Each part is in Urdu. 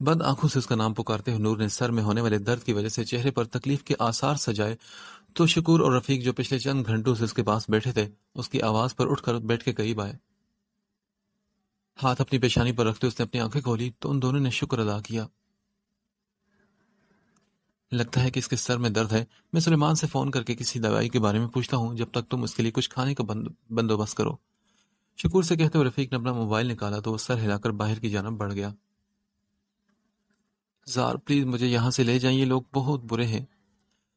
بند آنکھوں سے اس کا نام پکارتے ہوئے نور نے سر میں ہونے والے درد کی وجہ سے چہرے پر تکلیف کے آثار سجائے تو شکور اور رفیق جو پچھلے چند گھنٹوں سے اس کے پاس بیٹھے تھے اس کی آواز پر اٹھ کر بیٹھ کے قریب آئے. ہاتھ اپنی پیشانی پر رکھتے اس نے اپنی آنکھیں کھولی تو ان دونوں نے شکر ادا کیا. لگتا ہے کہ اس کے سر میں درد ہے. میں سلیمان سے فون کر کے کسی دوائی کے بارے میں پوچھتا ہوں جب تک تم اس کے لیے کچھ کھانے کا بندوبست کرو. شکور سے کہتے ہوئے رفیق نے اپنا موبائل نکالا تو وہ سر ہلا کر باہر کی جانب بڑھ گیا. زار پلیز مجھے یہاں سے لے جائیں, یہ لوگ بہت برے ہیں.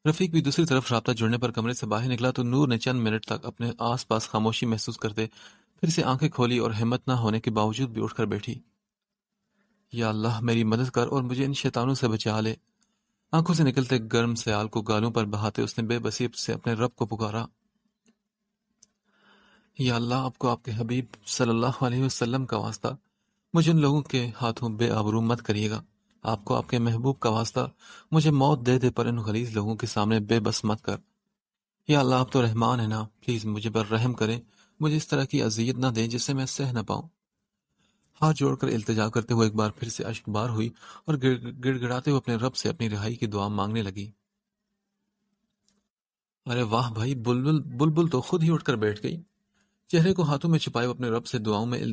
رفیق بھی دوسری طرف رابطہ جڑنے پر کمرے سے باہر نکلا تو نور نے چند منٹ تک اپنے آس پاس خاموشی محسوس کرتے پھر سے آنکھیں کھولی اور ہمت نہ ہونے کے باوجود بھی اٹھ کر بیٹھی. یا اللہ میری مدد کر اور مجھے ان شیطانوں سے بچا لے. آنکھوں سے نکلتے گرم سیال کو گالوں پر بہاتے اس نے بے بسی سے اپنے رب کو پکارا. یا اللہ آپ کو آپ کے حبیب صلی اللہ علیہ وسلم کا واسطہ مجھے ان لوگوں کے ہاتھوں بے آبرو مت کریے گا. آپ کو آپ کے محبوب کا واسطہ مجھے موت دے دے پر ان غلیظ لوگوں کے سامنے بے بس مت کر. یا اللہ آپ تو رحمان ہیں نا, پلیز مجھے پر رحم کریں, مجھے اس طرح کی اذیت نہ دیں جس سے میں سہ نہ پاؤں. ہاتھ جوڑ کر التجا کرتے ہوئے ایک بار پھر سے اشک بار ہوئی اور گڑ گڑاتے ہوئے اپنے رب سے اپنی رہائی کی دعا مانگنے لگی. ارے واہ بھائی, بلبل بلبل تو خود ہی اٹھ کر بیٹھ گئی. چہرے کو ہاتھوں میں چھپائے وہ اپنے رب سے دعاؤں میں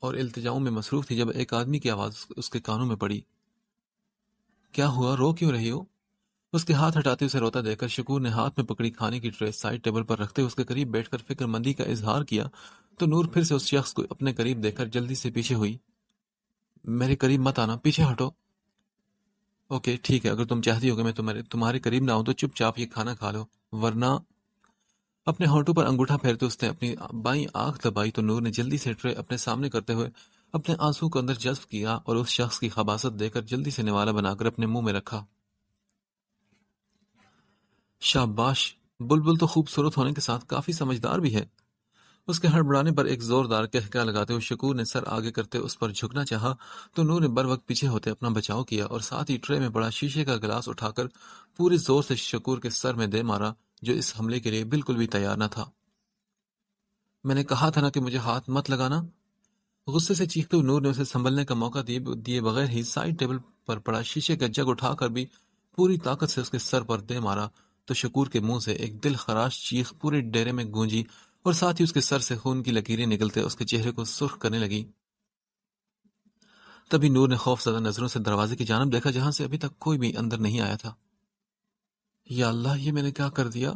اور التجاؤں میں مصروف تھی جب ایک آدمی کی آواز اس کے کانوں میں پڑی. کیا ہوا, رو کیوں رہی ہو؟ اس کے ہاتھ ہٹاتے اسے روتا دیکھ کر شکور نے ہاتھ میں پکڑی کھانے کی ٹرے سائڈ ٹیبل پر رکھتے اس کے قریب بیٹھ کر فکر مندی کا اظہار کیا تو نور پھر سے اس شخص کو اپنے قریب دیکھ کر جلدی سے پیچھے ہوئی. میرے قریب مت آنا, پیچھے ہٹو. اوکے ٹھیک ہے, اگر تم چاہتی ہو کہ میں تمہارے قریب نہ ہوں تو چپ چاپ یہ کھانا کھا لو, ورنہ. اپنے ہونٹوں پر انگوٹھا پھیرتے اس نے اپنی بائیں آنکھ دبائی تو نور نے جلدی سے ٹرے اپنے سامنے کرتے ہوئے اپنے آنسو کو اندر جذب کیا اور اس شخص کی خباثت دے کر جلدی سے نوالا بنا کر اپنے منہ میں رکھا. شاباش, بلبل تو خوبصورت ہونے کے ساتھ کافی سمجھدار بھی ہے. اس کے ہڑبڑانے پر ایک زوردار کہکہ لگاتے ہوئے شکور نے سر آگے کرتے اس پر جھکنا چاہا تو نور نے بر وقت پیچھے ہوتے اپنا بچاؤ کیا اور ساتھ ہی ٹرے میں بڑا شیشے کا گلاس اٹھا کر پورے زور سے شکور کے سر میں دے مارا جو اس حملے کے لیے بالکل بھی تیار نہ تھا. میں نے کہا تھا نا کہ مجھے ہاتھ مت لگانا. غصے سے چیختے ہوئے نور نے اسے سنبھلنے کا موقع دیے بغیر ہی سائڈ ٹیبل پر پڑا شیشے کا جگ اٹھا کر بھی پوری طاقت سے اس کے سر پر دے مارا تو شکور کے منہ سے ایک دل خراش چیخ پورے ڈیرے میں گونجی اور ساتھ ہی اس کے سر سے خون کی لکیریں نکلتے اس کے چہرے کو سرخ کرنے لگی. تبھی نور نے خوف زدہ نظروں سے دروازے کی جانب دیکھا جہاں سے ابھی تک کوئی بھی اندر نہیں آیا تھا. یا اللہ, یہ میں نے کیا کر دیا؟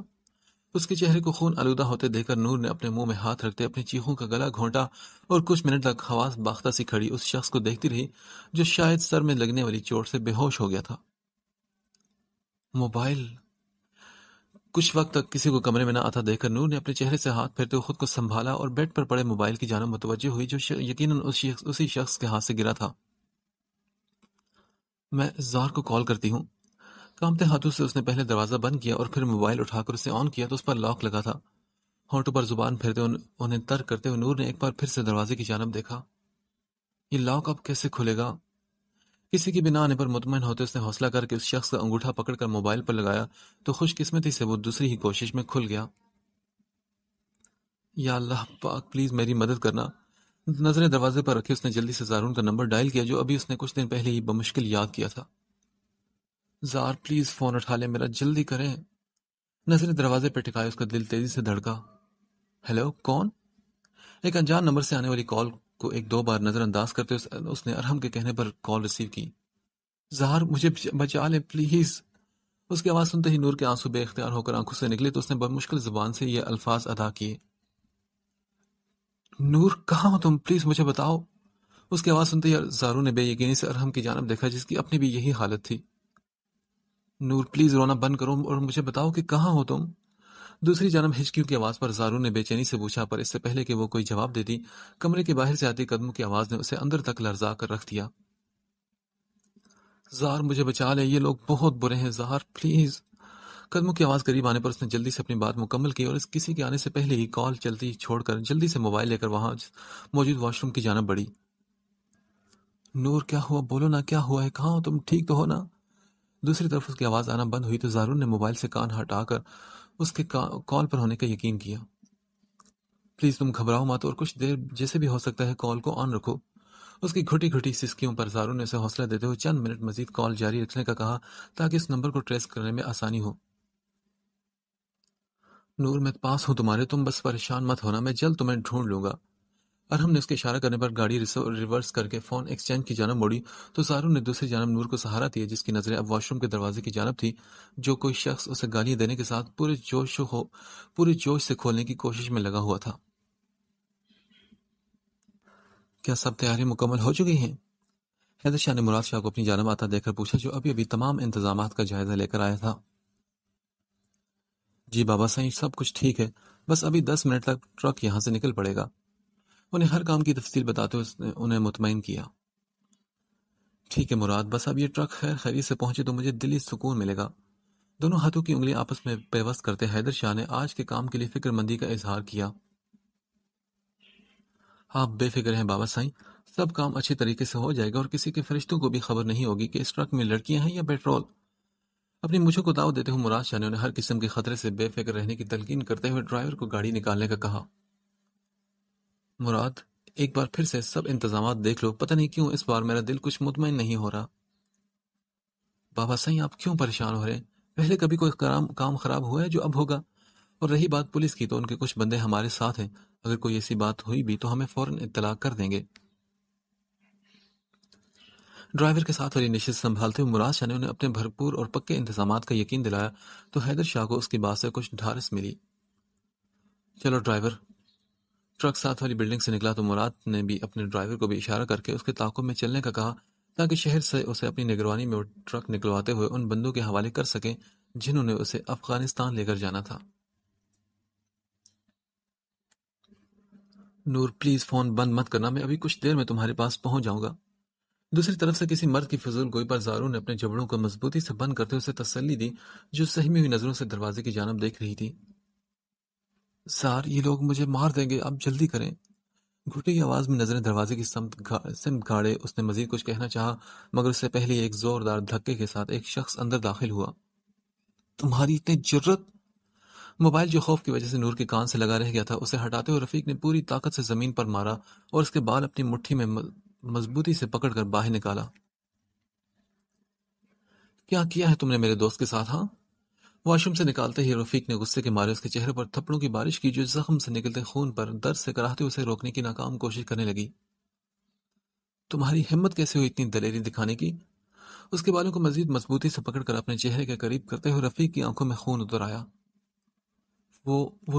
اس کے چہرے کو خون آلودہ ہوتے دیکھ کر نور نے اپنے منہ میں ہاتھ رکھتے اپنی چیخوں کا گلا گھونٹا اور کچھ منٹ تک حواس باختہ سی کھڑی اس شخص کو دیکھتی رہی جو شاید سر میں لگنے والی چوٹ سے بے ہوش ہو گیا تھا. موبائل. کچھ وقت تک کسی کو کمرے میں نہ آتا دیکھ کر نور نے اپنے چہرے سے ہاتھ پھیرتے ہوئے خود کو سنبھالا اور بیڈ پر پڑے موبائل کی جانب متوجہ ہوئی جو یقیناً اسی شخص کے ہاتھ سے گرا تھا. میں زار کو کال کرتی ہوں. کانپتے ہاتھوں سے اس نے پہلے دروازہ بند کیا اور پھر موبائل اٹھا کر اسے آن کیا تو اس پر لاک لگا تھا. ہونٹوں پر زبان پھیرتے انہیں ترک کرتے ہوئے نور نے ایک بار پھر سے دروازے کی جانب دیکھا. یہ لاک اب کیسے کھلے گا؟ کسی کی بنا آنے پر مطمئن ہوتے اس نے حوصلہ کر کے اس شخص کا انگوٹھا پکڑ کر موبائل پر لگایا تو خوش قسمتی سے وہ دوسری ہی کوشش میں کھل گیا. یا اللہ پاک, پلیز میری مدد کرنا. نظریں دروازے پر رکھے اس نے جلدی سے زارون کا نمبر ڈائل کیا جو ابھی اس نے کچھ دن پہلے ہی بمشکل یاد کیا تھا. زار پلیز فون اٹھا لے میرا, جلدی کریں. نظریں دروازے پہ ٹکائے اس کا دل تیزی سے دھڑکا. ہیلو, کون؟ ایک انجان نمبر سے آنے والی کال کو ایک دو بار نظر انداز کرتے اس نے ارحم کے کہنے پر کال ریسیو کی. زہر مجھے بچا لے پلیز. اس کی آواز سنتے ہی نور کے آنسو بے اختیار ہو کر آنکھوں سے نکلے تو اس نے بمشکل زبان سے یہ الفاظ ادا کیے. نور کہاں ہو تم, پلیز مجھے بتاؤ. اس کی آواز سنتے ہی زارو نے بے یقینی سے ارحم کی جانب دیکھا جس کی اپنی بھی یہی حالت تھی. نور پلیز رونا بند کرو اور مجھے بتاؤ کہ کہاں ہو تم. دوسری جانب ہچکیوں کی آواز پر زارو نے بے چینی سے پوچھا پر اس سے پہلے کہ وہ کوئی جواب دیتی کمرے کے باہر سے آتی قدموں کی آواز نے اسے اندر تک لرزا کر رکھ دیا. زار مجھے بچا لے, یہ لوگ بہت برے ہیں, زار پلیز. قدموں کی آواز قریب آنے پر اس نے جلدی سے اپنی بات مکمل کی اور اس کسی کے آنے سے پہلے ہی کال چلتی چھوڑ کر جلدی سے موبائل لے کر وہاں موجود واش روم کی جانب بڑھی. نور کیا ہوا, بولو نا, کیا ہوا ہے, کہاں ہو تم, ٹھیک تو ہو نا؟ دوسری طرف اس کی آواز آنا بند ہوئی تو زارون نے موبائل سے کان ہٹا کر اس کے کال پر ہونے کا یقین کیا. پلیز تم گھبراؤ مت اور کچھ دیر جیسے بھی ہو سکتا ہے کال کو آن رکھو. اس کی گھٹی گھٹی سسکیوں پر زارون نے اسے حوصلہ دیتے ہوئے چند منٹ مزید کال جاری رکھنے کا کہا تاکہ اس نمبر کو ٹریس کرنے میں آسانی ہو۔ نور میں پاس ہوں تمہارے، تم بس پریشان مت ہونا، میں جلد تمہیں ڈھونڈ لوں گا۔ ارہم نے اس کے اشارہ کرنے پر گاڑی ریورس کر کے فون ایکسچینج کی جانب موڑی تو زارون نے دوسری جانب نور کو سہارا دیا جس کی نظریں اب واش روم کے دروازے کی جانب تھی جو کوئی شخص اسے گالیاں دینے کے ساتھ پورے جوش سے کھولنے کی کوشش میں لگا ہوا تھا۔ کیا سب تیاریاں مکمل ہو چکی ہیں؟ حیدر شاہ نے مراد شاہ کو اپنی جانب آتا دیکھ کر پوچھا جو ابھی تمام انتظامات کا جائزہ لے کر آیا تھا۔ جی بابا سائیں، سب کچھ ٹھیک ہے، بس ابھی 10 منٹ تک ٹرک یہاں سے نکل پڑے گا۔ انہیں ہر کام کی تفصیل بتاتے ہوئے اس نے انہیں مطمئن کیا۔ ٹھیک ہے مراد، بس اب یہ ٹرک خیر خیریت سے پہنچے تو مجھے دلی سکون ملے گا۔ دونوں ہاتھوں کی انگلیاں آپس میں پیوست کرتے حیدر شاہ نے آج کے کام کے لیے فکر مندی کا اظہار کیا۔ آپ بے فکر ہیں بابا سائیں، سب کام اچھے طریقے سے ہو جائے گا اور کسی کے فرشتوں کو بھی خبر نہیں ہوگی کہ اس ٹرک میں لڑکیاں ہیں یا پیٹرول۔ اپنی مجھوں کو دعوت دیتے ہوئے مراد شاہ نے انہیں ہر قسم کے خطرے سے بے فکر رہنے کی تلقین کرتے ہوئے ڈرائیور کو گاڑی نکالنے کا کہا۔ مراد، ایک بار پھر سے سب انتظامات دیکھ لو، پتہ نہیں کیوں اس بار میرا دل کچھ مطمئن نہیں ہو رہا۔ بابا سائیں آپ کیوں پریشان ہو رہے ہیں؟ پہلے کبھی کوئی کام خراب ہوا ہے جو اب ہوگا؟ اور رہی بات پولیس کی تو ان کے کچھ بندے ہمارے ساتھ ہیں، اگر کوئی ایسی بات ہوئی بھی تو ہمیں فوراً اطلاع کر دیں گے۔ ڈرائیور کے ساتھ والی نشست سنبھالتے ہوئے مراد شاہ نے انہیں اپنے بھرپور اور پکے انتظامات کا یقین دلایا تو حیدر شاہ کو اس کی بات سے کچھ ڈھارس ملی۔ چلو ڈرائیور۔ ٹرک ساتھ والی بلڈنگ سے نکلا تو مراد نے بھی اپنے ڈرائیور کو بھی اشارہ کر کے اس کے تعاقب میں چلنے کا کہا تاکہ شہر سے اسے اپنی نگرانی میں وہ ٹرک نکلواتے ہوئے ان بندوں کے حوالے کر سکیں جنہوں نے اسے افغانستان لے کر جانا تھا۔ نور پلیز فون بند مت کرنا، میں ابھی کچھ دیر میں تمہارے پاس پہنچ جاؤں گا۔ دوسری طرف سے کسی مرد کی فضول گوئی پر زارون نے اپنے جبڑوں کو مضبوطی سے بند کرتے اسے تسلی دی جو سہمی ہوئی نظروں سے دروازے کی جانب دیکھ رہی تھی۔ زار، یہ لوگ مجھے مار دیں گے، آپ جلدی کریں۔ گھٹی آواز میں نظریں دروازے کی سمت گاڑے اس نے مزید کچھ کہنا چاہا مگر اس سے پہلے ایک زوردار دھکے کے ساتھ ایک شخص اندر داخل ہوا۔ تمہاری اتنی جرت! موبائل جو خوف کی وجہ سے نور کے کان سے لگا رہ گیا تھا اسے ہٹاتے ہوئے رفیق نے پوری طاقت سے زمین پر مارا اور اس کے بال اپنی مٹھی میں مضبوطی سے پکڑ کر باہر نکالا۔ کیا ہے تم نے میرے دوست کے ساتھ؟ ہاں؟ واش روم سے نکالتے ہی رفیق نے غصے کے مارے اس کے چہرے پر تھپڑوں کی بارش کی جو زخم سے نکلتے خون پر درد سے کراہتے اسے روکنے کی ناکام کوشش کرنے لگی۔ تمہاری ہمت کیسے ہوئی اتنی دلیری دکھانے کی؟ اس کے بالوں کو مزید مضبوطی سے پکڑ کر اپنے چہرے کے قریب کرتے ہوئے رفیق کی آنکھوں میں خون اتر آیا۔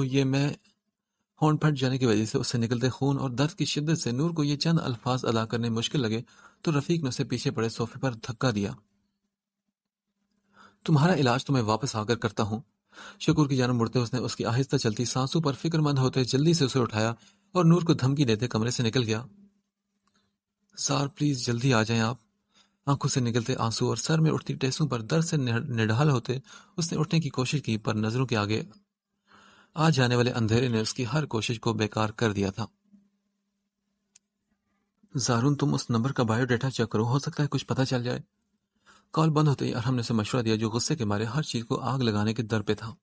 یہ میں ہونٹ پھٹ جانے کی وجہ سے اس سے نکلتے خون اور درد کی شدت سے نور کو یہ چند الفاظ ادا کرنے مشکل لگے تو رفیق نے اسے پیچھے پڑے صوفے پر دھکا دیا۔ تمہارا علاج تو میں واپس آ کر کرتا ہوں۔ شکور کی جانب مڑتے اس نے اس کی آہستہ چلتی سانسوں پر فکر مند ہوتے جلدی سے اسے اٹھایا اور نور کو دھمکی دیتے کمرے سے نکل گیا۔ زار پلیز جلدی آ جائیں آپ۔ آنکھوں سے نکلتے آنسو اور سر میں اٹھتی ٹیسوں پر درد سے نڈھال ہوتے اس نے اٹھنے کی کوشش کی پر نظروں کے آگے آ جانے والے اندھیرے نے اس کی ہر کوشش کو بیکار کر دیا تھا۔ زارون تم اس نمبر کا بایو ڈیٹا چیک کرو، ہو سکتا ہے کچھ پتہ چل جائے۔ کال بند ہوتے ہی ارحم نے اسے مشورہ دیا جو غصے کے مارے ہر چیز کو آگ لگانے کے در پہ تھا۔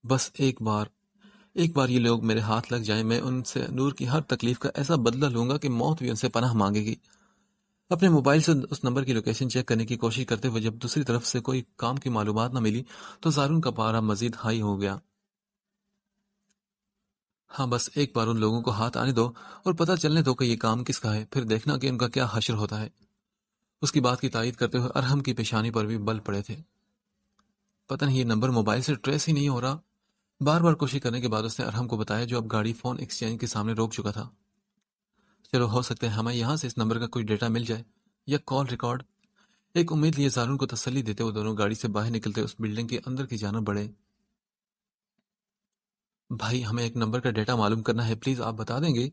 بس ایک بار یہ لوگ میرے ہاتھ لگ جائیں، میں ان سے نور کی ہر تکلیف کا ایسا بدلہ لوں گا کہ موت بھی ان سے پناہ مانگے گی۔ اپنے موبائل سے اس نمبر کی لوکیشن چیک کرنے کی کوشش کرتے ہوئے جب دوسری طرف سے کوئی کام کی معلومات نہ ملی تو زارون کا پارا مزید ہائی ہو گیا۔ ہاں بس ایک بار ان لوگوں کو ہاتھ آنے دو اور پتہ چلنے دو کہ یہ کام کس کا ہے، پھر دیکھنا کہ ان کا کیا حشر ہوتا ہے۔ اس کی بات کی تائید کرتے ہوئے ارحم کی پیشانی پر بھی بل پڑے تھے۔ پتہ نہیں یہ نمبر موبائل سے ٹریس ہی نہیں ہو رہا۔ بار بار کوشش کرنے کے بعد اس نے ارحم کو بتایا جو اب گاڑی فون ایکسچینج کے سامنے روک چکا تھا۔ چلو ہو سکتا ہے ہمیں یہاں سے اس نمبر کا کوئی ڈیٹا مل جائے یا کال ریکارڈ۔ ایک امید لیے زارون کو تسلی دیتے ہوئے دونوں گاڑی سے باہر نکلتے اس بلڈنگ کے اندر کی جانب بڑھے۔ بھائی ہمیں ایک نمبر کا ڈیٹا معلوم کرنا ہے، پلیز آپ بتا دیں گے؟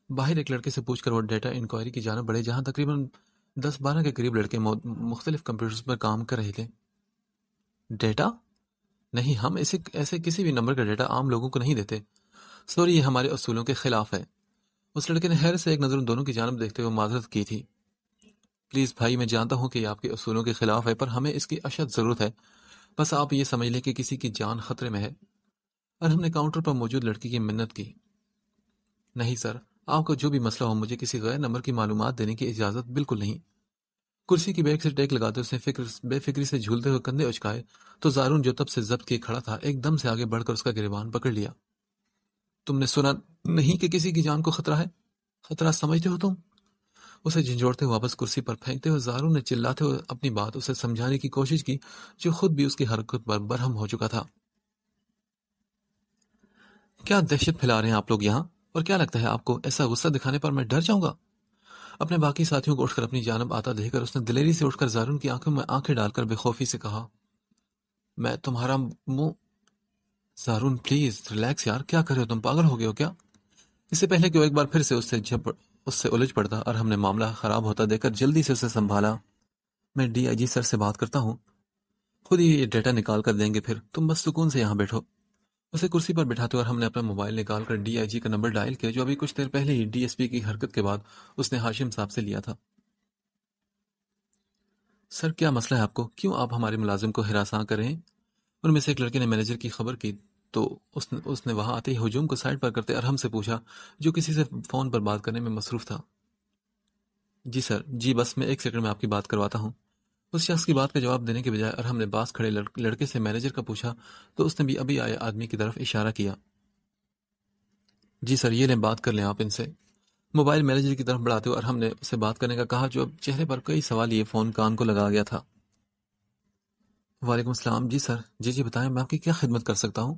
باہر ایک لڑکے سے پوچھ کر وہ ڈیٹا انکوائری کی جانب بڑھے جہاں تقریباً 10-12 کے قریب لڑکے مختلف کمپیوٹرز پر کام کر رہے تھے۔ ڈیٹا؟ نہیں، ہم ایسے کسی بھی نمبر کا ڈیٹا عام لوگوں کو نہیں دیتے۔ سوری، یہ ہمارے اصولوں کے خلاف ہے۔ اس لڑکے نے حیرت سے ایک نظر ان دونوں کی جانب دیکھتے ہوئے معذرت کی تھی۔ پلیز بھائی، میں جانتا ہوں کہ یہ آپ کے اصولوں کے خلاف ہے پر ہمیں اس کی اشد ضرورت ہے۔ بس آپ یہ سمجھ لیں کہ کسی کی جان خطرے میں ہے۔ اور ہم نے کاؤنٹر پر موجود لڑکی کی منت کی۔ نہیں سر، آپ کا جو بھی مسئلہ ہو مجھے کسی غیر نمبر کی معلومات دینے کی اجازت بالکل نہیں۔ کرسی کی بیک سے ٹیک لگاتے اس نے بے فکری سے جھولتے ہوئے کندھے اچکائے تو زارون جو تب سے ضبط کیے کھڑا تھا ایک دم سے آگے بڑھ کر اس کا گریبان پکڑ لیا۔ تم نے سنا نہیں کہ کسی کی جان کو خطرہ ہے؟ خطرہ سمجھتے ہو تم؟ اسے جھنجھوڑتے ہوئے واپس کرسی پر پھینکتے ہوئے زارون نے چلاتے ہوئے اپنی بات اسے سمجھانے کی کوشش کی جو خود بھی اس کی حرکت پر برہم ہو چکا تھا۔ کیا دہشت پھیلا رہے ہیں آپ لوگ یہاں؟ اور کیا لگتا ہے آپ کو ایسا غصہ دکھانے پر میں ڈر جاؤں گا؟ اپنے باقی ساتھیوں کو اٹھ کر اپنی جانب آتا دیکھ کر اس نے دلیری سے اٹھ کر زارون کی آنکھوں میں آنکھیں ڈال کر بے خوفی سے کہا، میں تمہارا منہ… زارون پلیز ریلیکس یار، کیا کر رہے ہو تم؟ پاگل ہو گئے ہو کیا؟ اس سے پہلے کہ وہ ایک بار پھر سے اس سے الجھ پڑتا اور ہم نے معاملہ خراب ہوتا دیکھ کر جلدی سے اسے سنبھالا، میں ڈی آئی جی سر سے بات کرتا ہوں، خود ہی یہ ڈیٹا نکال کر دیں گے، پھر تم بس سکون سے یہاں بیٹھو۔ اسے کرسی پر بٹھاتے اور ہم نے اپنا موبائل نکال کر ڈی آئی جی کا نمبر ڈائل کیا جو ابھی کچھ دیر پہلے ہی ڈی ایس پی کی حرکت کے بعد اس نے ہاشم صاحب سے لیا تھا۔ سر کیا مسئلہ ہے آپ کو؟ کیوں آپ ہمارے ملازم کو ہراساں کر رہے ہیں؟ ان میں سے ایک لڑکے نے مینیجر کی خبر کی تو اس نے وہاں آتے ہی ہجوم کو سائڈ پر کرتے ارحم سے پوچھا جو کسی سے فون پر بات کرنے میں مصروف تھا۔ جی سر، جی بس میں 1 سیکنڈ میں آپ کی بات کرواتا ہوں۔ اس شخص کی بات کا جواب دینے کے بجائے ارحم نے پاس کھڑے لڑکے سے مینیجر کا پوچھا تو اس نے بھی ابھی آئے آدمی کی طرف اشارہ کیا۔ جی سر، یہ لیں بات کر لیں آپ ان سے۔ موبائل مینیجر کی طرف بڑھاتے ہوئے ارحم نے اسے بات کرنے کا کہا جو اب چہرے پر کئی سوال یہ فون کان کو لگا گیا تھا۔ وعلیکم السلام، جی سر، جی بتائیں میں آپ کی کیا خدمت کر سکتا ہوں؟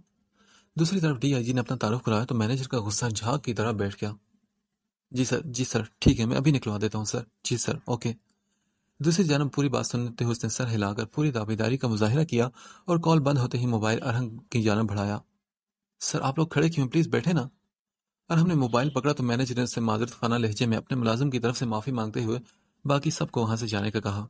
دوسری طرف ڈی آئی جی نے اپنا تعارف کرایا تو مینیجر کا غصہ جھاگ کی طرح بیٹھ گیا۔ جی سر ٹھیک ہے، میں ابھی نکلوا دیتا ہوں سر۔ جی سر اوکے۔ دوسری جانب پوری بات سنتے ہوئے اس نے سر ہلا کر پوری دعویداری کا مظاہرہ کیا اور کال بند ہوتے ہی موبائل ارحم کی جانب بڑھایا۔ سر آپ لوگ کھڑے کیوں؟ پلیز بیٹھے نا۔ ارحم نے موبائل پکڑا تو مینیجر نے اس سے معذرت خانہ لہجے میں اپنے ملازم کی طرف سے معافی مانگتے ہوئے باقی سب کو وہاں سے جانے کا کہا۔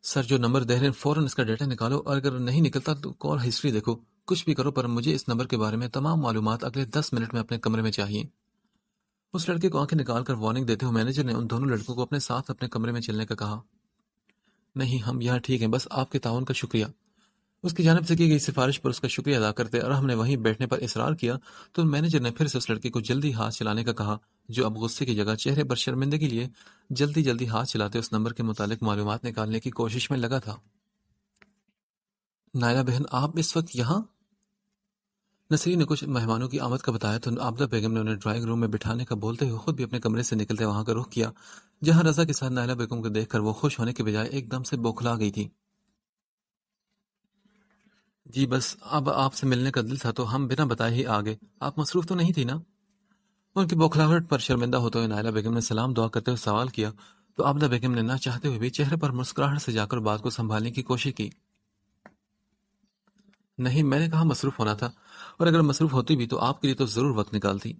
سر جو نمبر دے رہے ہیں فوراً اس کا ڈیٹا نکالو اور اگر نہیں نکلتا تو کال ہسٹری دیکھو، کچھ بھی کرو پر مجھے اس نمبر کے بارے میں تمام معلومات اگلے 10 منٹ میں اپنے کمرے میں چاہیے۔ اس لڑکے کو آنکھیں نکال کر وارننگ دیتے ہوئے مینیجر نے ان دونوں لڑکوں کو اپنے ساتھ اپنے کمرے میں چلنے کا کہا۔ نہیں ہم یہاں ٹھیک ہیں، بس آپ کے تعاون کا شکریہ۔ اس کی جانب سے کی گئی سفارش پر اس کا شکریہ ادا کرتے اور ہم نے وہیں بیٹھنے پر اصرار کیا تو مینیجر نے پھر سے اس لڑکے کو جلدی ہاتھ چلانے کا کہا جو اب غصے کی جگہ چہرے پر شرمندگی لیے جلدی ہاتھ چلاتے اس نمبر کے متعلق معلومات نکالنے کی کوشش میں لگا تھا۔ نائلہ بہن آپ اس وقت یہاں؟ نسرین نے کچھ مہمانوں کی آمد کا بتایا تو عابدہ بیگم نے انہیں ڈرائنگ روم میں بٹھانے کا بولتے ہوئے خود بھی اپنے کمرے سے نکلتے وہاں کا رخ کیا جہاں رضا کے ساتھ نائلہ بیگم کو دیکھ کر وہ خوش ہونے کے بجائے ایک دم سے بوکھلا گئی تھی۔ جی بس اب آپ سے ملنے کا دل تھا تو ہم بنا بتائے ہی آ گئے، آپ مصروف تو نہیں تھی نا؟ ان کی بوکھلاہٹ پر شرمندہ ہوتے ہوئے نائلہ بیگم نے سلام دعا کرتے ہوئے سوال کیا تو عابدہ بیگم نے نہ چاہتے ہوئے بھی چہرے پر مسکراہٹ سے جا کر بات کو سنبھالنے کی کوشش کی۔ نہیں میں نے کہا مصروف ہونا تھا، اور اگر مصروف ہوتی بھی تو آپ کے لیے تو ضرور وقت نکالتی۔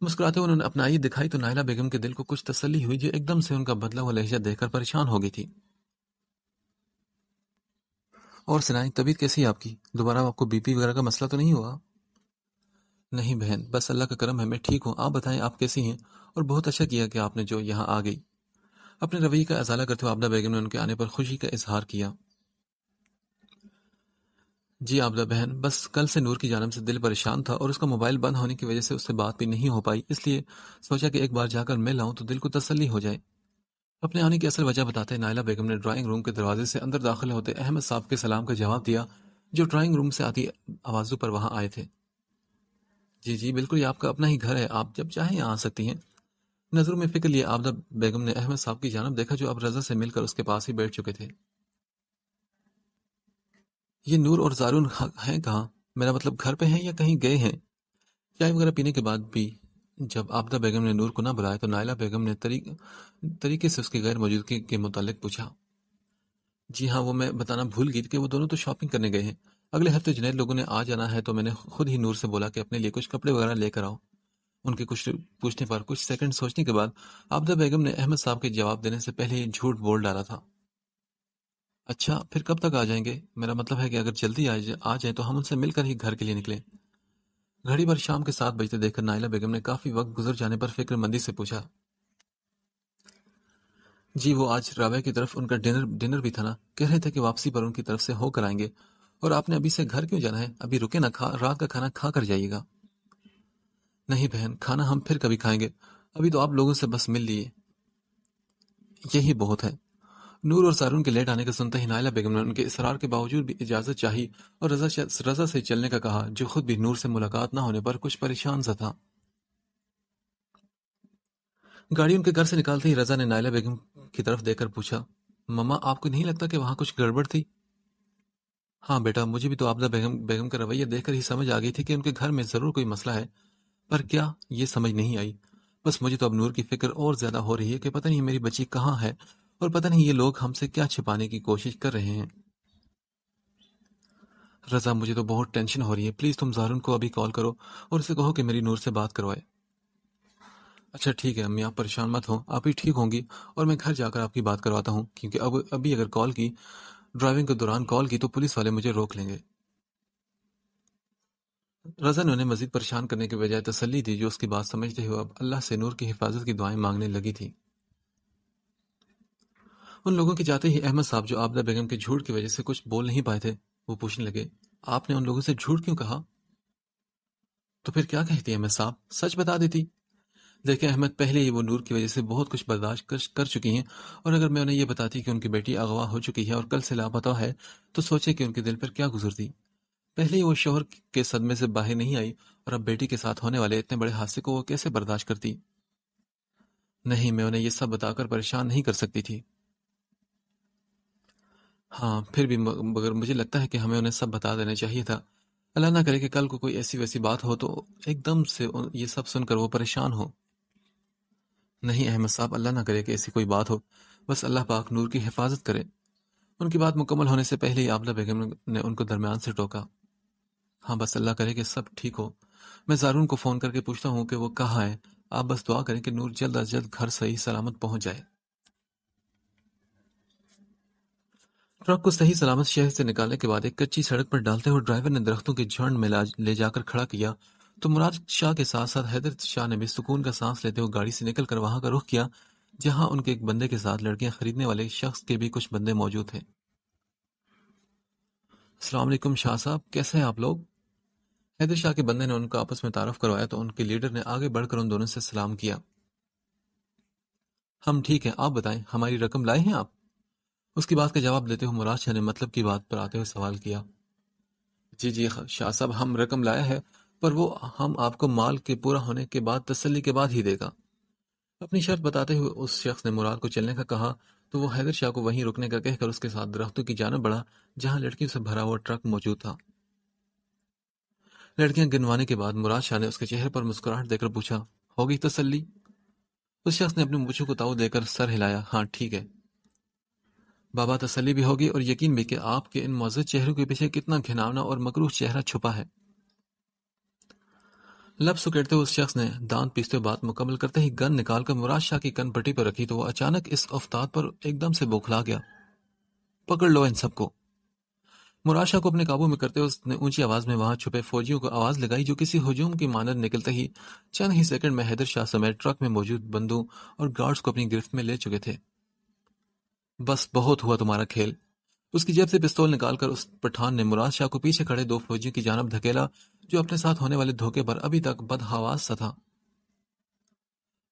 مسکراتے ہوئے انہوں نے اپنائی دکھائی تو نائلہ بیگم کے دل کو کچھ تسلی ہوئی جو ایک دم سے ان کا بدلا ہوا لہجہ دیکھ کر پریشان ہو گئی تھی۔ اور سنائیں طبیعت کیسی ہے آپ کی؟ دوبارہ آپ کو بی پی وغیرہ کا مسئلہ تو نہیں ہوا؟ نہیں بہن بس اللہ کا کرم ہے، میں ٹھیک ہوں، آپ بتائیں آپ کیسی ہیں؟ اور بہت اچھا کیا کہ آپ نے جو یہاں آ گئی۔ اپنے رویے کا ازالہ کرتے ہوئے عابدہ بیگم نے ان کے آنے پر خوشی کا اظہار کیا۔ جی عابدہ بہن بس کل سے نور کی جانب سے دل پریشان تھا اور اس کا موبائل بند ہونے کی وجہ سے اس سے بات بھی نہیں ہو پائی، اس لیے سوچا کہ ایک بار جا کر مل آؤں تو دل کو تسلی ہو جائے۔ اپنے آنے کی اصل وجہ بتاتے نائلہ بیگم نے ڈرائنگ روم کے دروازے سے اندر داخل ہوتے احمد صاحب کے سلام کا جواب دیا جو ڈرائنگ روم سے آتی آوازوں پر وہاں آئے تھے۔ جی بالکل یہ آپ کا اپنا ہی گھر ہے، آپ جب چاہیں یہاں آ سکتی ہیں۔ نظروں میں فکر لیے عابدہ بیگم نے احمد صاحب کی جانب دیکھا جو اب رضا سے مل کر اس کے پاس ہی بیٹھ چکے تھے۔ یہ نور اور زارون ہیں کہاں؟ میرا مطلب گھر پہ ہیں یا کہیں گئے ہیں؟ چائے وغیرہ پینے کے بعد بھی جب عابدہ بیگم نے نور کو نہ بلایا تو نائلہ بیگم نے طریقے سے اس کی غیر موجودگی کے متعلق پوچھا۔ جی ہاں وہ میں بتانا بھول گئی کہ وہ دونوں تو شاپنگ کرنے گئے ہیں، اگلے ہفتے جنید لوگوں نے آ جانا ہے تو میں نے خود ہی نور سے بولا کہ اپنے لیے کچھ کپڑے وغیرہ لے کر آؤ۔ ان کے کچھ پوچھنے پر کچھ سیکنڈ سوچنے کے بعد عابدہ بیگم نے احمد صاحب کے جواب دینے سے پہلے ہی جھوٹ بول ڈالا تھا۔ اچھا پھر کب تک آ جائیں گے؟ میرا مطلب ہے کہ اگر جلدی آ جائیں تو ہم ان سے مل کر ہی گھر کے لیے نکلیں۔ گھڑی پر شام کے 7 بجتے دیکھ کر نائلہ بیگم نے کافی وقت گزر جانے پر فکر مندی سے پوچھا۔ جی وہ آج رابعہ کی طرف ان کا ڈنر بھی تھا نا، کہہ رہے تھے کہ واپسی پر ان کی طرف سے ہو کر آئیں گے، اور آپ نے ابھی سے گھر کیوں جانا ہے؟ ابھی رکے نا، رات کا کھانا کھا کر جائیے گا۔ نہیں بہن، کھانا ہم پھر کبھی کھائیں گے، ابھی تو آپ لوگوں سے بس مل لیے، یہی بہت ہے۔ نور اور سارون کے لیٹ آنے کا سنتے ہی نائلہ بیگم نے ان کے اصرار کے باوجود بھی اجازت چاہی اور رضا سے چلنے کا کہا، جو خود بھی نور سے ملاقات نہ ہونے پر کچھ پریشان سا تھا۔ گاڑی ان کے گھر سے نکالتے ہی رضا نے نائلہ بیگم کی طرف دیکھ کر پوچھا، مما آپ کو نہیں لگتا کہ وہاں کچھ گڑبڑ تھی؟ ہاں بیٹا، مجھے بھی تو عابدہ بیگم کا رویہ دیکھ کر ہی سمجھ آ گئی تھی کہ ان کے گھر میں ضرور کوئی مسئلہ ہے، پر کیا یہ سمجھ نہیں آئی۔ بس مجھے تو اب نور کی فکر اور زیادہ ہو رہی ہے کہ پتہ نہیں میری بچی کہاں ہے اور پتہ نہیں یہ لوگ ہم سے کیا چھپانے کی کوشش کر رہے ہیں۔ رضا مجھے تو بہت ٹینشن ہو رہی ہے، پلیز تم زارن کو ابھی کال کرو اور اسے کہو کہ میری نور سے بات کروائے۔ اچھا ٹھیک ہے امی، آپ پریشان مت ہو، آپ ہی ٹھیک ہوں گی اور میں گھر جا کر آپ کی بات کرواتا ہوں، کیونکہ ابھی اگر ڈرائیونگ کے دوران کال کی تو پولیس والے مجھے روک لیں گے۔ رضا نے انہیں مزید پریشان کرنے کے بجائے تسلی دی، جو اس کی بات سمجھتے ہوئے اب اللہ سے نور کی حفاظت کی دعائیں مانگنے لگی تھی۔ ان لوگوں کے جاتے ہی احمد صاحب، جو عابدہ بیگم کے جھوٹ کی وجہ سے کچھ بول نہیں پائے تھے، وہ پوچھنے لگے، آپ نے ان لوگوں سے جھوٹ کیوں کہا؟ تو پھر کیا کہتی احمد صاحب، سچ بتا دیتی۔ دیکھیں احمد، پہلے ہی وہ نور کی وجہ سے بہت کچھ برداشت کر چکی ہیں، اور اگر میں انہیں یہ بتاتی کہ ان کی بیٹی اغوا ہو چکی ہے اور کل سے لاپتہ ہے، تو سوچے کہ ان کے دل پر کیا گزرتی۔ پہلے ہی وہ شوہر کے صدمے سے باہر نہیں آئی اور اب بیٹی کے ساتھ ہونے والے اتنے بڑے حادثے کو وہ کیسے برداشت کرتی؟ نہیں، میں انہیں یہ سب بتا کر پریشان نہیں کر سکتی تھی۔ ہاں پھر بھی مگر مجھے لگتا ہے کہ ہمیں انہیں سب بتا دینا چاہیے تھا، اللہ نہ کرے کہ کل کو کوئی ایسی ویسی بات ہو تو ایک دم سے یہ سب سن کر وہ پریشان ہو۔ نہیں احمد صاحب، اللہ نہ کرے کہ ایسی کوئی بات ہو، بس اللہ پاک نور کی حفاظت کرے۔ ان کی بات مکمل ہونے سے پہلے ہی عابدہ بیگم نے ان کو درمیان سے ٹوکا۔ ہاں بس اللہ کرے کہ سب ٹھیک ہو، میں زارون کو فون کر کے پوچھتا ہوں کہ وہ کہاں ہے، آپ بس دعا کریں کہ نور جلد از جلد گھر صحیح سلامت پہنچ جائے۔ ٹرک کو صحیح سلامت شہر سے نکالنے کے بعد ایک کچی سڑک پر ڈالتے ہوئے ڈرائیور نے درختوں کے جھنڈ میں لے جا کر کھڑا کیا تو مراد شاہ کے ساتھ ساتھ حیدر شاہ نے بھی سکون کا سانس لیتے ہوئے گاڑی سے نکل کر وہاں کا رخ کیا جہاں ان کے ایک بندے کے ساتھ لڑکیاں خریدنے والے شخص کے بھی کچھ بندے موجود تھے۔ السلام علیکم شاہ صاحب، کیسے ہیں آپ لوگ؟ حیدر شاہ کے بندے نے ان کو آپس میں تعارف کروایا تو ان کے لیڈر نے آگے بڑھ کر ان دونوں سے سلام کیا۔ ہم ٹھیک ہیں، آپ بتائیں ہماری رقم لائے ہیں آپ؟ اس کی بات کا جواب دیتے ہوئے مراد شاہ نے مطلب کی بات پر آتے ہوئے سوال کیا۔ جی جی شاہ صاحب، ہم رقم لایا ہے، پر وہ ہم آپ کو مال کے پورا ہونے کے بعد تسلی کے بعد ہی دے گا۔ اپنی شرط بتاتے ہوئے اس شخص نے مراد کو چلنے کا کہا تو وہ حیدر شاہ کو وہیں رکنے کا کہہ کر اس کے ساتھ درختوں کی جانب بڑھا جہاں لڑکیوں سے بھرا ہوا ٹرک موجود تھا۔ لڑکیاں گنوانے کے بعد مراد شاہ نے اس کے چہرے پر مسکراہٹ دے کر پوچھا، ہوگی تسلی؟ اس شخص نے اپنی مونچھوں کو تاؤ دے کر سر ہلایا، ہاں ٹھیک ہے بابا، تسلی بھی ہوگی اور یقین بھی کہ آپ کے ان معزز چہروں کے پیچھے کتنا گھناؤنا اور مکروہ چہرہ چھپا ہے۔ لب سکیڑتے ہوئے اس شخص نے دانت پیستے ہوئے بات مکمل کرتے ہی گن نکال کر مراد شاہ کی کن پٹی پر رکھی تو وہ اچانک اس افتاد پر ایک دم سے بوکھلا گیا۔ پکڑ لو ان سب کو! مراد شاہ کو اپنے قابو میں کرتے ہوئے اس نے اونچی آواز میں وہاں چھپے فوجیوں کو آواز لگائی جو کسی ہجوم کی مانند نکلتے ہی چند ہی سیکنڈ میں حیدر شاہ سمیت ٹرک میں موجود بندوں اور گارڈز کو اپنی گرفت میں لے چکے تھے۔ بس بہت ہوا تمہارا کھیل! اس کی جیب سے پستول نکال کر اس پٹھان نے مراد شاہ کو پیچھے کھڑے دو فوجیوں کی جانب دھکیلا جو اپنے ساتھ ہونے والے دھوکے پر ابھی تک بدحواس سا تھا۔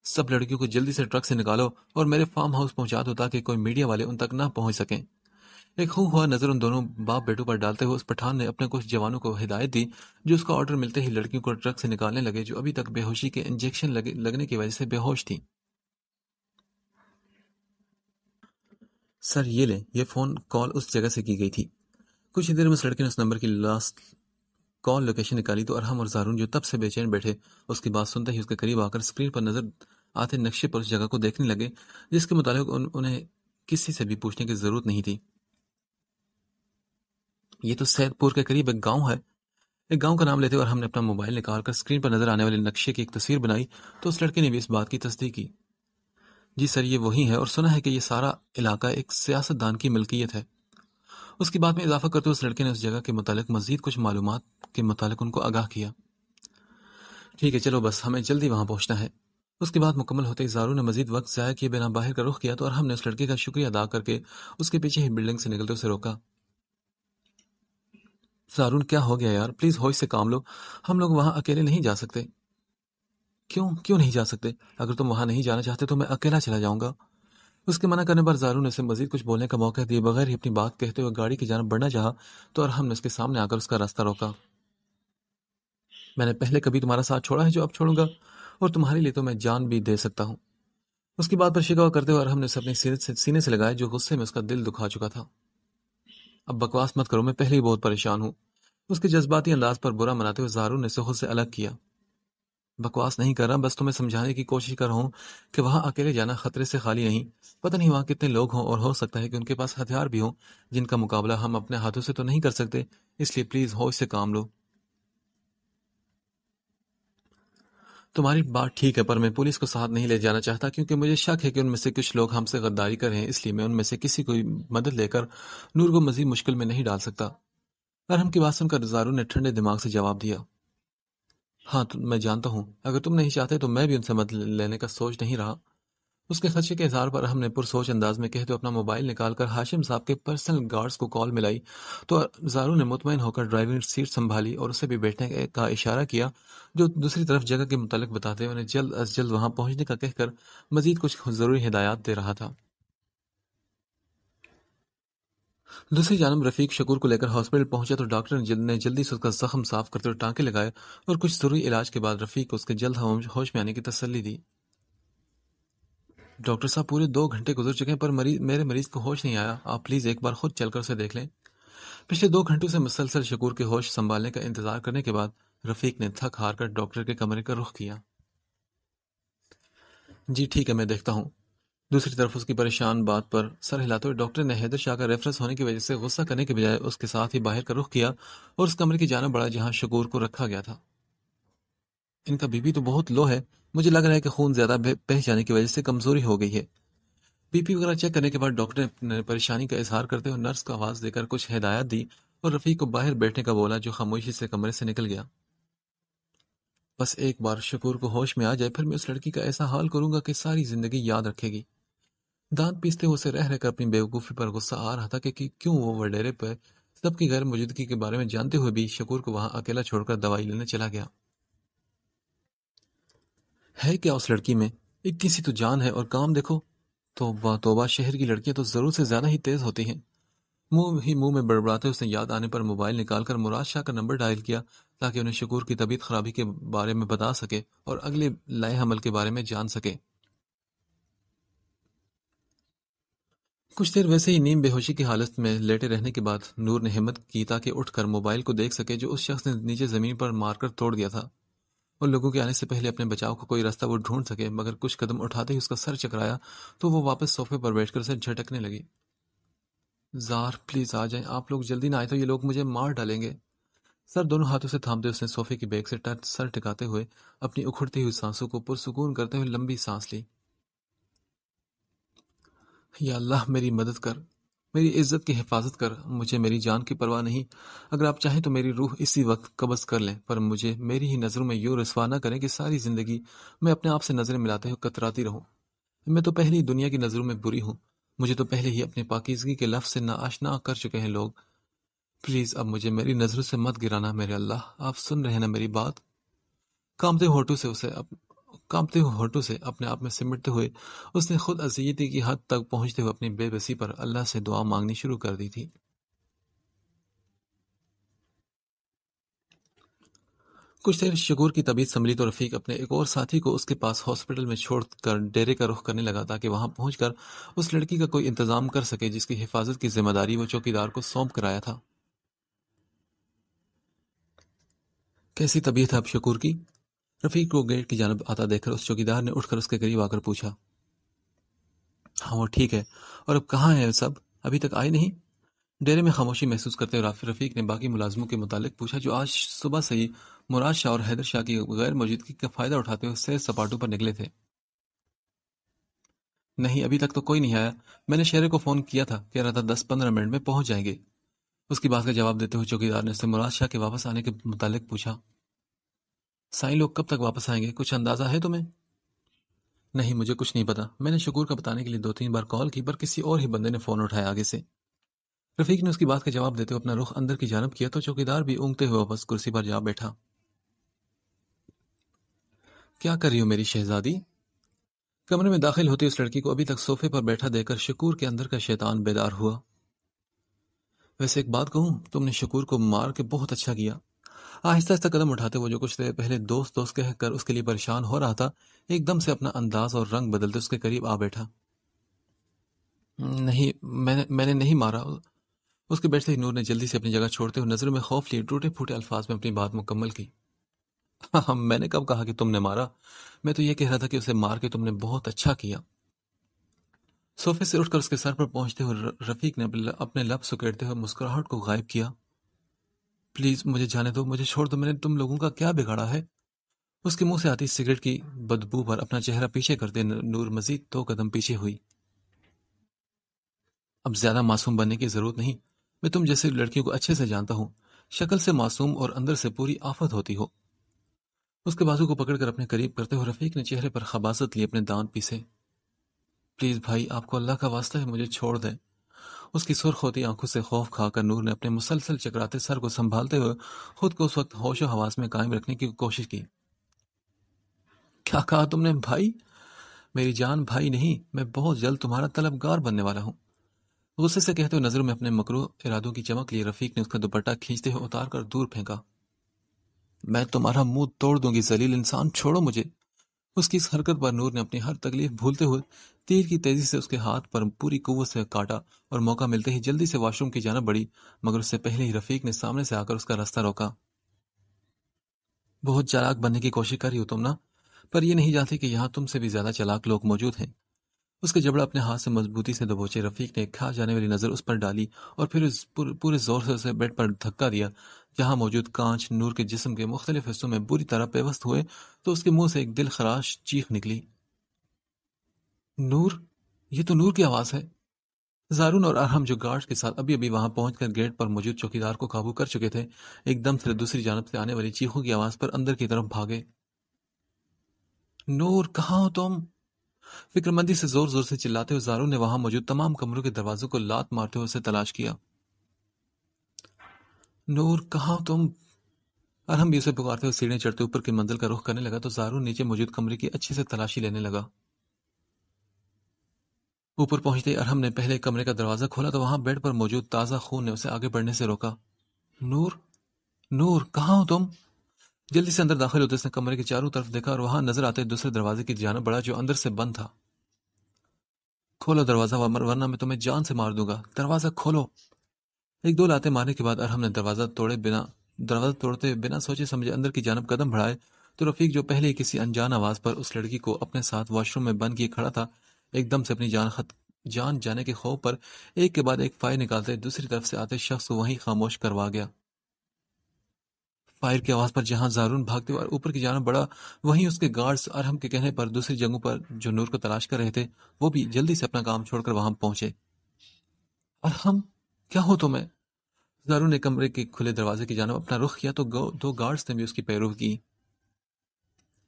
سب لڑکیوں کو جلدی سے ٹرک سے نکالو اور میرے فارم ہاؤس پہنچا دو تاکہ کوئی میڈیا والے ان تک نہ پہنچ سکیں۔ ایک خوں ہوا نظر ان دونوں باپ بیٹوں پر ڈالتے ہوئے اس پٹھان نے اپنے کچھ جوانوں کو ہدایت دی جو اس کا آرڈر ملتے ہی لڑکیوں کو ٹرک سے نکالنے لگے جو ابھی تک بے ہوشی کے انجیکشن لگنے کی وجہ سے بے ہوش تھیں۔ سر یہ لیں، یہ فون کال اس جگہ سے کی گئی تھی۔ کچھ ہی دیر میں اس لڑکے نے اس نمبر کی لاسٹ کال لوکیشن نکالی تو ارحم اور زارون جو تب سے بے چین بیٹھے اس کی بات سنتے ہی اس کے قریب آ کر اسکرین پر نظر آتے نقشے پر اس جگہ کو دیکھنے لگے جس کے متعلق انہیں کسی سے بھی پوچھنے کی ضرورت نہیں تھی۔ یہ تو سید پور کے قریب ایک گاؤں ہے۔ ایک گاؤں کا نام لیتے اور ہم نے اپنا موبائل نکال کر اسکرین پر نظر آنے والے نقشے کی ایک تصویر بنائی تو اس لڑکے نے بھی اس بات کی تصدیق کی۔ جی سر، یہ وہی ہے اور سنا ہے کہ یہ سارا علاقہ ایک سیاست دان کی ملکیت ہے۔ اس کی بات میں اضافہ کرتے ہوئے اس لڑکے نے اس جگہ کے متعلق مزید کچھ معلومات کے متعلق ان کو آگاہ کیا۔ ٹھیک ہے چلو، بس ہمیں جلدی وہاں پہنچنا ہے۔ اس کی بات مکمل ہوتے ہی زارو نے مزید وقت ضائع کیے بنا باہر کا رخ کیا تو اور ہم نے اس لڑکے کا شکریہ ادا کر کے اس کے پیچھے ہی بلڈنگ سے نکلتے اسے روکا۔ زارون کیا ہو گیا یار، پلیز ہوش سے کام لو، ہم لوگ وہاں اکیلے نہیں جا سکتے۔ کیوں نہیں جا سکتے؟ اگر تم وہاں نہیں جانا چاہتے تو میں اکیلا چلا جاؤں گا۔ اس کے منع کرنے پر زارو نے اسے مزید کچھ بولنے کا موقع دیے بغیر ہی اپنی بات کہتے ہوئے گاڑی کی جانب بڑھنا چاہا تو ارحم نے اس کے سامنے آ کر اس کا راستہ روکا۔ میں نے پہلے کبھی تمہارا ساتھ چھوڑا ہے جو اب چھوڑوں گا، اور تمہارے لیے تو میں جان بھی دے سکتا ہوں۔ اس کی بات پر شکوہ کرتے ہوئے ارحم نے اسے اپنے سینے سے لگایا جو غصے میں اس کا دل دکھا چکا تھا۔ اب بکواس مت کرو، میں پہلے ہی بہت پریشان ہوں۔ اس کے جذباتی انداز پر برا مناتے ہوئے زارو نے اسے خود سے الگ کیا۔ بکواس نہیں کر رہا، بس تمہیں سمجھانے کی کوشش کر رہا ہوں کہ وہاں اکیلے جانا خطرے سے خالی نہیں۔ پتہ نہیں وہاں کتنے لوگ ہوں، اور ہو سکتا ہے کہ ان کے پاس ہتھیار بھی ہوں جن کا مقابلہ ہم اپنے ہاتھوں سے تو نہیں کر سکتے، اس لیے پلیز ہوش سے کام لو۔ تمہاری بات ٹھیک ہے، پر میں پولیس کو ساتھ نہیں لے جانا چاہتا کیونکہ مجھے شک ہے کہ ان میں سے کچھ لوگ ہم سے غداری کر رہے ہیں، اس لیے میں ان میں سے کسی کو مدد لے کر نور کو مزید مشکل میں نہیں ڈال سکتا۔ ارحم کی بات سن کر زارو نے ٹھنڈے دماغ سے جواب دیا، ہاں میں جانتا ہوں، اگر تم نہیں چاہتے تو میں بھی ان سے مدد لینے کا سوچ نہیں رہا۔ اس کے خدشے کے اظہار پر ہم نے پرسوچ انداز میں کہتے اپنا موبائل نکال کر ہاشم صاحب کے پرسنل گارڈز کو کال ملائی تو زارو نے مطمئن ہو کر ڈرائیونگ سیٹ سنبھالی اور اسے بھی بیٹھنے کا اشارہ کیا، جو دوسری طرف جگہ کے متعلق بتاتے انہیں جلد از جلد وہاں پہنچنے کا کہہ کر مزید کچھ ضروری ہدایات دے رہا تھا۔ دوسری جانب رفیق شکور کو لے کر ہاسپٹل پہنچا تو ڈاکٹر نے جلدی سے اس کا زخم صاف کرتے ہوئے ٹانکے لگائے اور کچھ ضروری علاج کے بعد رفیق کو اس کے جلد ہوش میں آنے کی تسلی دی۔ ڈاکٹر صاحب پورے 2 گھنٹے گزر چکے ہیں پر میرے مریض کو ہوش نہیں آیا، آپ پلیز ایک بار خود چل کر اسے دیکھ لیں۔ پچھلے 2 گھنٹوں سے مسلسل شکور کے ہوش سنبھالنے کا انتظار کرنے کے بعد رفیق نے تھک ہار کر ڈاکٹر کے کمرے کا رخ کیا۔ جی ٹھیک ہے، میں دیکھتا ہوں۔ دوسری طرف اس کی پریشان بات پر سر ہلاتے ہوئے ڈاکٹر نے حیدر شاہ کا ریفرنس ہونے کی وجہ سے غصہ کرنے کے بجائے اس کے ساتھ ہی باہر کا رخ کیا اور اس کمرے کی جانب بڑھا جہاں شکور کو رکھا گیا تھا۔ ان کا بی پی تو بہت لو ہے، مجھے لگ رہا ہے کہ خون زیادہ بہہ جانے کی وجہ سے کمزوری ہو گئی ہے۔ بی پی وغیرہ چیک کرنے کے بعد ڈاکٹر نے پریشانی کا اظہار کرتے ہوئے نرس کو آواز دے کر کچھ ہدایات دی اور رفیق کو باہر بیٹھنے کا بولا جو خاموشی سے کمرے سے نکل گیا۔ بس ایک بار شکور کو ہوش میں آ جائے پھر میں اس لڑکی کا ایسا حال کروں گا کہ ساری زندگی یاد رکھے گی۔ دانت پیستے ہوئے اسے رہ کر اپنی بیوقوفی پر غصہ آ رہا تھا کہ کیوں وہ وڈیرے پہ سب کی غیر موجودگی کے بارے میں جانتے ہوئے بھی شکور کو وہاں اکیلا چھوڑ کر دوائی لینے چلا گیا۔ ہے کیا اس لڑکی میں؟ اتنی سی تو جان ہے اور کام دیکھو۔ توبہ توبہ، شہر کی لڑکیاں تو ضرور سے زیادہ ہی تیز ہوتی ہیں۔ منہ میں بڑبڑاتے اس نے یاد آنے پر موبائل نکال کر مراد شاہ کا نمبر ڈائل کیا تاکہ انہیں شکور کی طبیعت خرابی کے بارے میں بتا سکے اور اگلے لائے حمل کے بارے میں جان سکے۔ کچھ دیر ویسے ہی نیم بے ہوشی کی حالت میں لیٹے رہنے کے بعد نور نے ہمت کی تاکہ اٹھ کر موبائل کو دیکھ سکے جو اس شخص نے نیچے زمین پر مار کر توڑ دیا تھا، اور لوگوں کے آنے سے پہلے اپنے بچاؤ کا کوئی راستہ وہ ڈھونڈ سکے، مگر کچھ قدم اٹھاتے ہی اس کا سر چکرایا تو وہ واپس صوفے پر بیٹھ کر اسے جھٹکنے لگی۔ زار پلیز آ جائیں، آپ لوگ جلدی نہ آئے تو یہ لوگ مجھے مار ڈالیں گے۔ سر دونوں ہاتھوں سے تھامتے اس نے صوفے کی بیک سے سر ٹکاتے ہوئے اپنی اکھڑتی ہوئی سانسوں کو پرسکون کرتے ہوئے لمبی سانس لی۔ یا اللہ میری مدد کر، میری عزت کی حفاظت کر، مجھے میری جان کی پرواہ نہیں، اگر آپ چاہیں تو میری روح اسی وقت قبض کر لیں، پر مجھے میری ہی نظروں میں یوں رسوا نہ کریں کہ ساری زندگی میں اپنے آپ سے نظریں ملاتے ہوئے کتراتی رہوں۔ میں تو پہلے ہی دنیا کی نظروں میں بری ہوں، مجھے تو پہلے ہی اپنے پاکیزگی کے لفظ سے ناآشنا کر چکے ہیں لوگ۔ پلیز اب مجھے میری نظروں سے مت گرانا میرے اللہ، آپ سن رہے ہیں نا میری بات؟ کانپتے ہونٹوں سے اپنے آپ میں سمٹتے ہوئے اس نے خود اذیتی کی حد تک پہنچتے ہوئے اپنی بے بسی پر اللہ سے دعا مانگنی شروع کر دی تھی۔ کچھ دیر شکور کی طبیعت سنبھلی تو رفیق اپنے ایک اور ساتھی کو اس کے پاس ہاسپٹل میں چھوڑ کر ڈیرے کا رخ کرنے لگا تاکہ وہاں پہنچ کر اس لڑکی کا کوئی انتظام کر سکے جس کی حفاظت کی ذمہ داری وہ چوکیدار کو سونپ کر آیا تھا۔ کیسی طبیعت ہے اب شکور کی؟ رفیق کو گیٹ کی جانب آتا دیکھ کر اس چوکیدار نے اٹھ کر اس کے قریب آ کر پوچھا۔ ہاں وہ ٹھیک ہے، اور اب کہاں ہیں سب؟ ابھی تک آئے نہیں؟ ڈیرے میں خاموشی محسوس کرتے ہوئے رفیق نے باقی ملازموں کے متعلق پوچھا جو آج صبح سے ہی مراد شاہ اور حیدر شاہ کی غیر موجودگی کا فائدہ اٹھاتے ہوئے سیر سپاٹوں پر نکلے تھے۔ نہیں ابھی تک تو کوئی نہیں آیا، میں نے شہرے کو فون کیا تھا، کہہ رہا تھا 10-15 منٹ میں پہنچ جائیں گے۔ اس کی بات کا جواب دیتے ہوئے چوکیدار نے اس سے مراد شاہ کے واپس آنے کے متعلق پوچھا۔ سائیں لوگ کب تک واپس آئیں گے، کچھ اندازہ ہے تمہیں؟ نہیں مجھے کچھ نہیں پتا، میں نے شکور کا بتانے کے لیے 2-3 بار کال کی پر کسی اور ہی بندے نے فون اٹھایا آگے سے۔ رفیق نے اس کی بات کا جواب دیتے ہوئے اپنا رخ اندر کی جانب کیا تو چوکیدار بھی اونگتے ہوئے واپس کرسی پر جا بیٹھا۔ کیا کر رہی ہو میری شہزادی؟ کمرے میں داخل ہوتی اس لڑکی کو ابھی تک صوفے پر بیٹھا دیکھ کر شکور کے اندر کا شیطان بیدار ہوا۔ ویسے ایک بات کہوں، تم نے شکور کو مار کے بہت اچھا کیا۔ آہستہ آہستہ قدم اٹھاتے وہ جو کچھ دیر پہلے دوست دوست کہہ کر اس کے لیے پریشان ہو رہا تھا، ایک دم سے اپنا انداز اور رنگ بدلتے اس کے قریب آ بیٹھا۔ نہیں، میں نے نہیں مارا۔ اس کے بیٹھتے ہی نور نے جلدی سے اپنی جگہ چھوڑتے ہوئے نظروں میں خوف لیے ٹوٹے پھوٹے الفاظ میں اپنی بات مکمل کی۔ میں نے کب کہا کہ تم نے مارا؟ میں تو یہ کہہ رہا تھا کہ اسے مار کے تم نے بہت اچھا کیا۔ صوفے سے اٹھ کر اس کے سر پر پہنچتے ہوئے رفیق نے اپنے لب سکیڑتے ہوئے مسکراہٹ کو غائب کیا۔ پلیز مجھے جانے دو، مجھے چھوڑ دو، میں نے تم لوگوں کا کیا بگاڑا ہے؟ اس کے منہ سے آتی سگریٹ کی بدبو پر اپنا چہرہ پیچھے کرتے نور مزید 2 قدم پیچھے ہوئی۔ اب زیادہ معصوم بننے کی ضرورت نہیں، میں تم جیسے لڑکیوں کو اچھے سے جانتا ہوں، شکل سے معصوم اور اندر سے پوری آفت ہوتی ہو۔ اس کے بازو کو پکڑ کر اپنے قریب کرتے ہوئے رفیق نے چہرے پر خباثت لی اپنے دانت پیسے۔ پلیز بھائی، آپ کو اللہ کا واسطہ ہے، مجھے چھوڑ دیں۔ اس کی سرخ ہوتی آنکھوں سے خوف کھا کر نور نے اپنے مسلسل چکراتے سر کو سنبھالتے ہوئے خود کو اس وقت ہوش و حواس میں قائم رکھنے کی کوشش کی۔ کیا کہا تم نے بھائی؟ میری جان، بھائی نہیں، میں بہت جلد تمہارا طلبگار بننے والا ہوں۔ غصے سے کہتے ہوئے نظروں میں اپنے مکروہ ارادوں کی چمک لیے رفیق نے اس کا دوپٹہ کھینچتے ہوئے اتار کر دور پھینکا۔ میں تمہارا منہ توڑ دوں گی ذلیل انسان، چھوڑو مجھے۔ اس کی اس حرکت پر نور نے اپنی ہر تکلیف بھولتے ہوئے تیر کی تیزی سے اس کے ہاتھ پر پوری قوت سے کاٹا اور موقع ملتے ہی جلدی سے واش روم کی جانب بڑھی، مگر اس سے پہلے ہی رفیق نے سامنے سے آ کر اس کا راستہ روکا۔ بہت چالاک بننے کی کوشش کر رہی ہو تم نا، پر یہ نہیں جانتی کہ یہاں تم سے بھی زیادہ چالاک لوگ موجود ہیں۔ اس کے جبڑا اپنے ہاتھ سے مضبوطی سے دبوچے رفیق نے ایک کھا جانے والی نظر اس پر ڈالی اور پھر پورے زور سے اسے بیڈ پر دھکا دیا، جہاں موجود کانچ نور کے جسم کے مختلف حصوں میں بری طرح پیوست ہوئے تو اس کے منہ سے ایک دل خراش چیخ نکلی۔ نور! یہ تو نور کی آواز ہے۔ زارون اور ارحم جو گارڈز کے ساتھ ابھی ابھی وہاں پہنچ کر گیٹ پر موجود چوکیدار کو قابو کر چکے تھے، ایک دم سے دوسری جانب سے آنے والی چیخوں کی آواز پر اندر کی طرف بھاگے۔ نور، کہاں ہو تم؟ فکر مندی سے زور زور سے چلاتے ہوئے زارون نے وہاں موجود تمام کمروں کے دروازوں کو لات مارتے ہوئے اسے تلاش کیا۔ نور، کہاں ہو تم؟ ارحم بھی اسے پکارتے ہوئے سیڑھیاں چڑھتے اوپر کی منزل کا رخ کرنے لگا تو زارون نیچے موجود کمرے کی اچھے سے تلاشی لینے لگا۔ اوپر پہنچتے ہی ارحم نے پہلے کمرے کا دروازہ کھولا تو وہاں بیڈ پر موجود تازہ خون نے اسے آگے بڑھنے سے روکا۔ نور! نور، کہاں ہو تم؟ جلدی سے اندر داخل ہوتے اس نے کمرے کے چاروں طرف دیکھا اور وہاں نظر آتے دوسرے دروازے کی جانب بڑھا جو اندر سے بند تھا۔ کھولو دروازہ ورنہ میں تمہیں جان سے مار دوں گا، دروازہ کھولو۔ ایک دو لاتے مارنے کے بعد ارحم نے دروازہ توڑتے بنا سوچے سمجھے اندر کی جانب قدم بڑھائے تو رفیق جو پہلے ہی کسی انجان آواز پر اس لڑکی کو اپنے ساتھ واش روم میں بند کیے کھڑا تھا، ایک دم سے اپنی جان جانے کے خوف پر ایک کے بعد ایک فائر نکالتے دوسری طرف سے آتے شخص کو وہیں خاموش کروا گیا۔ فائر کی آواز پر جہاں زارون بھاگتے ہوئے اوپر کی جانب بڑھا، وہیں اس کے گارڈز ارحم کے کہنے پر دوسری جگہوں پر جو نور کو تلاش کر رہے تھے وہ بھی جلدی سے اپنا کام چھوڑ کر وہاں پہنچے۔ ارحم، کیا ہو تمہیں؟ زارون نے کمرے کے کھلے دروازے کی جانب اپنا رخ کیا تو 2 گارڈز نے بھی اس کی پیروی کی۔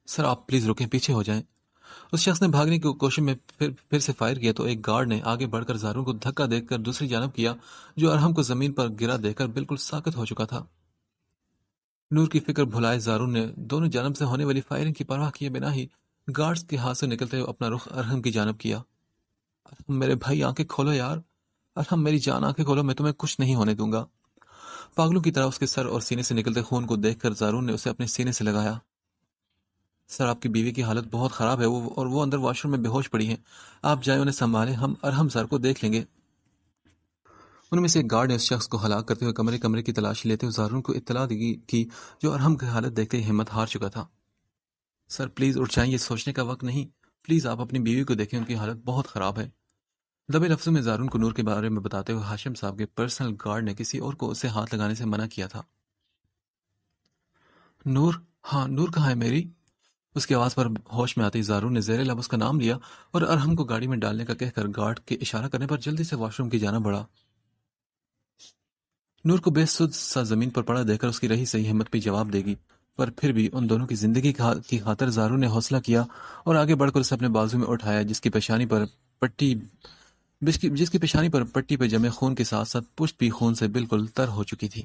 سر آپ پلیز رکیں، پیچھے ہو جائیں۔ اس شخص نے بھاگنے کی کوشش میں پھر سے فائر کیا تو ایک گارڈ نے آگے بڑھ کر زارون کو دھکا دے کر دوسری جانب کیا جو ارحم کو زمین پر گرا دیکھ کر بالکل ساکت ہو چکا تھا۔ نور کی فکر بھلائے زارون نے دونوں جانب سے ہونے والی فائرنگ کی پرواہ کیے بنا ہی گارڈز کے ہاتھ سے نکلتے ہوئے اپنا رخ ارحم کی جانب کیا۔ ارحم میرے بھائی، آنکھیں کھولو یار، ارحم میری جان، آنکھیں کھولو، میں تمہیں کچھ نہیں ہونے دوں گا۔ پاگلوں کی طرح اس کے سر اور سینے سے نکلتے خون کو دیکھ کر زارون نے اسے اپنے سینے سے لگایا۔ سر آپ کی بیوی کی حالت بہت خراب ہے اور وہ اندر واش روم میں بے ہوش پڑی ہیں، آپ جائیں انہیں سنبھالیں، ہم ارحم سر کو دیکھ لیں گے۔ ان میں سے ایک گارڈ نے اس شخص کو ہلاک کرتے ہوئے کمرے کی تلاشی لیتے ہوئے زارون کو اطلاع کی جو ارحم کی حالت دیکھتے ہی ہمت ہار چکا تھا۔ سر پلیز اٹھ جائیں، یہ سوچنے کا وقت نہیں، پلیز آپ اپنی بیوی کو دیکھیں، ان کی حالت بہت خراب ہے۔ دبے لفظوں میں زارون کو نور کے بارے میں بتاتے ہوئے ہاشم صاحب کے پرسنل گارڈ نے کسی اور کو اسے ہاتھ لگانے سے منع کیا تھا۔ نور؟ ہاں، نور کہاں ہے میری؟ اس کی آواز پر ہوش میں آتے ہی زارون نے زیر لب اس کا نام لیا اور ارحم کو گاڑی میں ڈالنے کا کہہ کر گارڈ کے اشارہ کرنے پر جلدی سے واش روم کی جانب بڑھا۔ نور کو بے سد سا زمین پر پڑا دیکھ کر اس کی رہی صحیح ہمت بھی جواب دے گی، پر پھر بھی ان دونوں کی زندگی کی خاطر زارون نے حوصلہ کیا اور آگے بڑھ کر اسے اپنے بازو میں اٹھایا جس کی پیشانی پر پٹی پہ جمے خون کے ساتھ ساتھ پشت بھی خون سے بالکل تر ہو چکی تھی۔